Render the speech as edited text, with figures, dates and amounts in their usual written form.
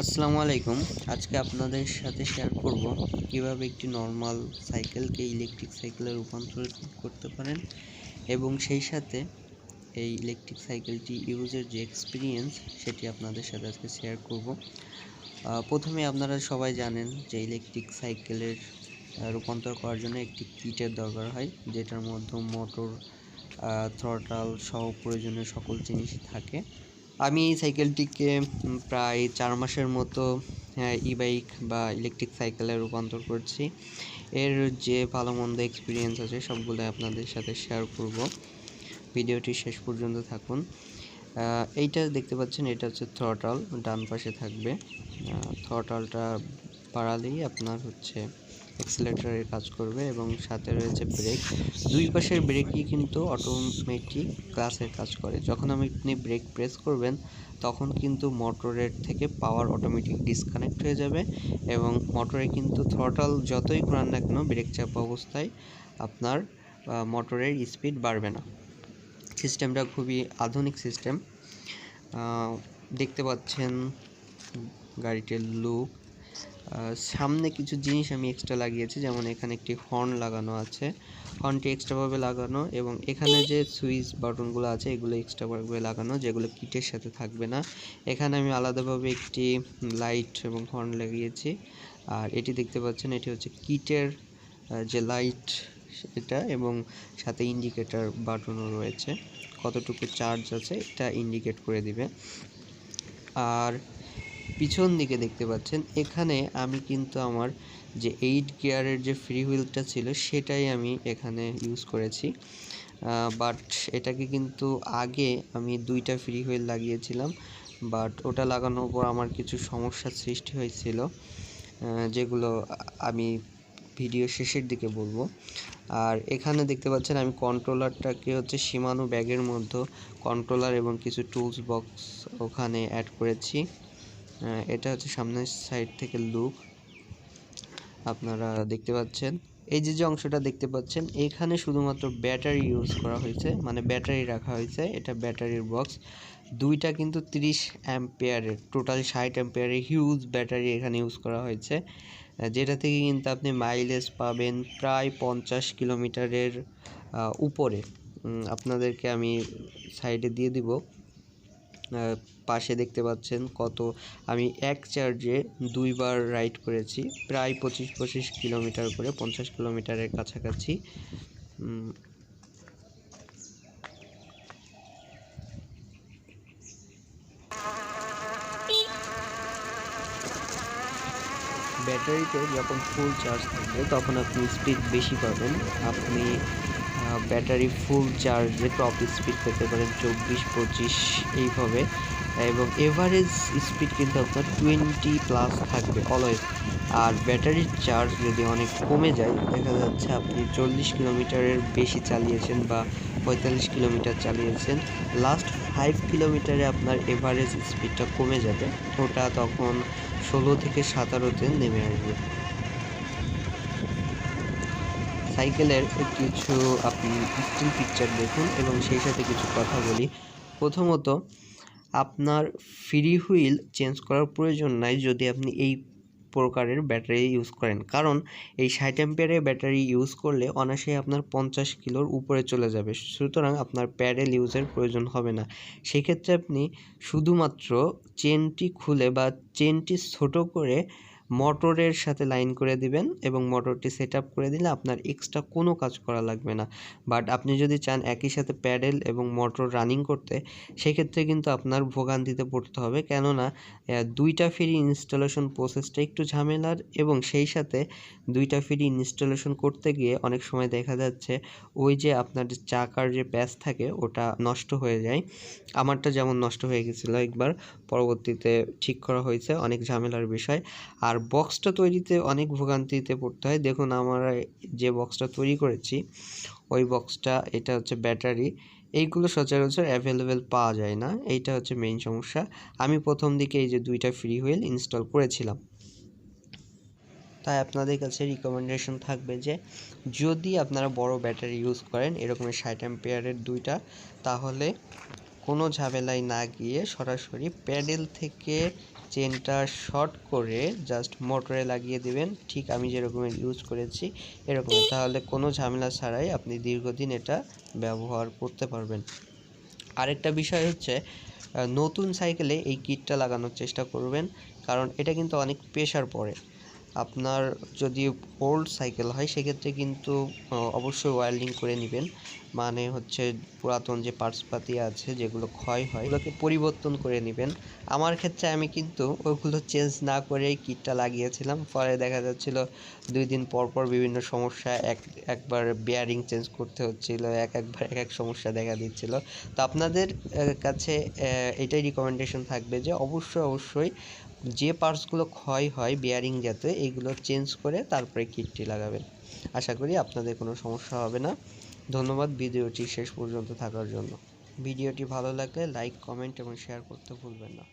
আসসালামু আলাইকুম। আজকে আপনাদের সাথে শেয়ার করব কিভাবে একটি নরমাল সাইকেলকে ইলেকট্রিক সাইকেলে রূপান্তর করতে পারেন এবং সেই সাথে এই ইলেকট্রিক সাইকেলটি ইউজের যে এক্সপিরিয়েন্স সেটি আপনাদের সাথে আজকে শেয়ার করব। প্রথমে আপনারা সবাই জানেন যে ইলেকট্রিক সাইকেলের রূপান্তর করার জন্য একটি কিটের দরকার হয়, যেটার মধ্যে মোটর, থ্রটাল সহ প্রয়োজনীয় সকল জিনিসই থাকে। আমি এই সাইকেলটিকে প্রায় 4 মাসের মতো ই-বাইক বা ইলেকট্রিক সাইকেলে রূপান্তর করছি। এর যে ভালো মন্দ এক্সপিরিয়েন্স আছে সবগুলো আপনাদের সাথে শেয়ার করব। ভিডিওটি শেষ পর্যন্ত থাকুন। এইটা দেখতে পাচ্ছেন, এটা হচ্ছে থ্রটাল, ডান পাশে থাকবে। থ্রটালটা বাড়ালেই আপনার হচ্ছে অ্যাক্সিলারেটরের কাজ করবে এবং সাথে রয়েছে ব্রেক। দুই পাশের ব্রেকই কিন্তু অটোমেটিক ক্লাসের কাজ করে। যখন আপনি ব্রেক প্রেস করবেন তখন কিন্তু মোটরের থেকে পাওয়ার অটোমেটিক ডিসকানেক্ট হয়ে যাবে এবং মোটরে কিন্তু থ্রটাল যতই ঘোরান না কেন ব্রেক চাপা অবস্থায় আপনার মোটরের স্পিড বাড়বে না। সিস্টেমটা খুবই আধুনিক সিস্টেম। দেখতে পাচ্ছেন গাড়িটির লুক। সামনে কিছু জিনিস আমি এক্সট্রা লাগিয়েছি, যেমন এখানে একটি হর্ন লাগানো আছে, হর্নটি এক্সট্রাভাবে লাগানো, এবং এখানে যে সুইচ বাটনগুলো আছে এগুলো এক্সট্রাভাবে লাগানো, যেগুলো কিটের সাথে থাকবে না। এখানে আমি আলাদাভাবে একটি লাইট এবং হর্ন লাগিয়েছি। আর এটি দেখতে পাচ্ছেন, এটি হচ্ছে কিটের যে লাইট এটা, এবং সাথে ইন্ডিকেটর বাটনও রয়েছে, কতটুকু চার্জ আছে এটা ইন্ডিকেট করে দিবে। আর পিছন দিকে দেখতে পাচ্ছেন, এখানে আমি কিন্তু আমার যে 8 গিয়ারের যে ফ্রি হুইলটা ছিল সেটাই আমি এখানে ইউজ করেছি। বাট এটাকে কিন্তু আগে আমি 2টা ফ্রি হুইল লাগিয়েছিলাম, বাট ওটা লাগানোর পর আমার কিছু সমস্যার সৃষ্টি হয়েছিল, যেগুলো আমি ভিডিও শেষের দিকে বলবো। আর এখানে দেখতে পাচ্ছেন আমি কন্ট্রোলারটাকে হচ্ছে শিমানো ব্যাগের মধ্যে কন্ট্রোলার এবং কিছু টুলস বক্স ওখানে অ্যাড করেছি। এটা হচ্ছে সামনের সাইড থেকে লুক আপনারা দেখতে পাচ্ছেন। এই যে অংশটা দেখতে পাচ্ছেন এখানে শুধুমাত্র ব্যাটারি ইউজ করা হয়েছে, মানে ব্যাটারি রাখা হয়েছে, এটা ব্যাটারির বক্স। দুইটা কিন্তু 30 অ্যাম্পিয়ারের, টোটাল 60 অ্যাম্পিয়ারের হিউজ ব্যাটারি এখানে ইউজ করা হয়েছে, যেটা থেকে কিন্তু আপনি মাইলেজ পাবেন প্রায় 50 কিলোমিটারের উপরে। আপনাদেরকে আমি সাইডে দিয়ে দিব। পাশে দেখতে পাচ্ছেন কত, আমি এক চার্জে 2বার রাইড করেছি, প্রায় 25 কিলোমিটার করে, 50 কিলোমিটারের কাছাকাছি। ব্যাটারিতে যখন ফুল চার্জ থাকবে তখন আপনি স্পিড বেশি পাবেন। আপনি ব্যাটারি ফুল চার্জে টপ স্পিড পেতে পারেন 24-25 এইভাবে, এবং এভারেজ স্পিড কিন্তু আপনার 20+ থাকবে অলওয়েজ। আর ব্যাটারির চার্জ যদি অনেক কমে যায়, দেখা যাচ্ছে আপনি 40 কিলোমিটারের বেশি চালিয়েছেন বা 45 কিলোমিটার চালিয়েছেন, লাস্ট 5 কিলোমিটারে আপনার এভারেজ স্পিডটা কমে যাবে, ওটা তখন 16 থেকে 17-তে নেমে আসবে। সাইকেলের কিছু আপনি স্টিল পিকচার দেখুন এবং সেই সাথে কিছু কথা বলি। প্রথমত, আপনার ফ্রি হুইল চেঞ্জ করার প্রয়োজন নাই যদি আপনি এই প্রকারের ব্যাটারি ইউজ করেন, কারণ এই 60 অ্যাম্পিয়ারের ব্যাটারি ইউজ করলে অনায়াসে আপনার 50 কিলোর উপরে চলে যাবে, সুতরাং আপনার প্যাডেল ইউজের প্রয়োজন হবে না। সেক্ষেত্রে আপনি শুধুমাত্র চেনটি খুলে বা চেনটি ছোট করে মোটরের সাথে লাইন করে দিবেন এবং মোটরটি সেট আপ করে দিলে আপনার এক্সট্রা কোনো কাজ করা লাগবে না। বাট আপনি যদি চান একই সাথে প্যাডেল এবং মোটর রানিং করতে, সেক্ষেত্রে কিন্তু আপনার ভোগান্তিতে পড়তে হবে, কেননা 2টা ফ্রি ইনস্টলেশন প্রসেসটা একটু ঝামেলার, এবং সেই সাথে 2টা ফ্রি ইনস্টলেশন করতে গিয়ে অনেক সময় দেখা যাচ্ছে ওই যে আপনার চাকার যে প্যাচ থাকে ওটা নষ্ট হয়ে যায়। আমারটা যেমন নষ্ট হয়ে গেছিলো একবার, পরবর্তীতে ঠিক করা হয়েছে, অনেক ঝামেলার বিষয়। আর বক্সটা তৈরিতে অনেক ভোগান্তিতে পড়তে হয়। দেখুন আমরা যে বক্সটা তৈরি করেছি ওই বক্সটা, এটা হচ্ছে ব্যাটারি, এইগুলো সচরাচর অ্যাভেলেবেল পাওয়া যায় না, এইটা হচ্ছে মেইন সমস্যা। আমি প্রথম দিকে এই যে 2টা ফ্রি হুইল ইনস্টল করেছিলাম। তাই আপনাদের কাছে রিকমেন্ডেশন থাকবে যে যদি আপনারা বড় ব্যাটারি ইউজ করেন এরকম 60 অ্যাম্পিয়ারের 2টা, তাহলে কোনো ঝামেলায় না গিয়ে সরাসরি প্যাডেল থেকে চেনটা শর্ট করে জাস্ট মোটরে লাগিয়ে দিবেন, ঠিক আমি যেরকম ইউজ করেছি এরকম, তাহলে কোনো ঝামেলা ছাড়াই আপনি দীর্ঘদিন এটা ব্যবহার করতে পারবেন। আরেকটা বিষয় হচ্ছে নতুন সাইকেলে এই কিটটা লাগানোর চেষ্টা করবেন, কারণ এটা কিন্তু অনেক প্রেশার পড়ে। আপনার যদি ওল্ড সাইকেল হয় সেক্ষেত্রে কিন্তু অবশ্যই ওয়্যারলিং করে নেবেন, মানে হচ্ছে পুরাতন যে পার্টসপাতি আছে যেগুলো ক্ষয় হয় ওগুলোকে পরিবর্তন করে নেবেন। আমার ক্ষেত্রে আমি কিন্তু ওগুলো চেঞ্জ না করেই কিটটা লাগিয়েছিলাম, পরে দেখা যাচ্ছিল 2 দিন পর পর বিভিন্ন সমস্যা, একবার বেয়ারিং চেঞ্জ করতে হচ্ছিল, একবার এক সমস্যা দেখা দিচ্ছিল। তো আপনাদের কাছে এটাই রিকমেন্ডেশন থাকবে যে অবশ্যই যে পার্টসগুলো ক্ষয় হয় বেয়ারিং জাতীয় এইগুলো চেঞ্জ করে তারপরে কিটটি লাগাবেন। আশা করি আপনাদের কোনো সমস্যা হবে না। ধন্যবাদ ভিডিওটি শেষ পর্যন্ত থাকার জন্য। ভিডিওটি ভালো লাগলে লাইক, কমেন্ট এবং শেয়ার করতে ভুলবেন না।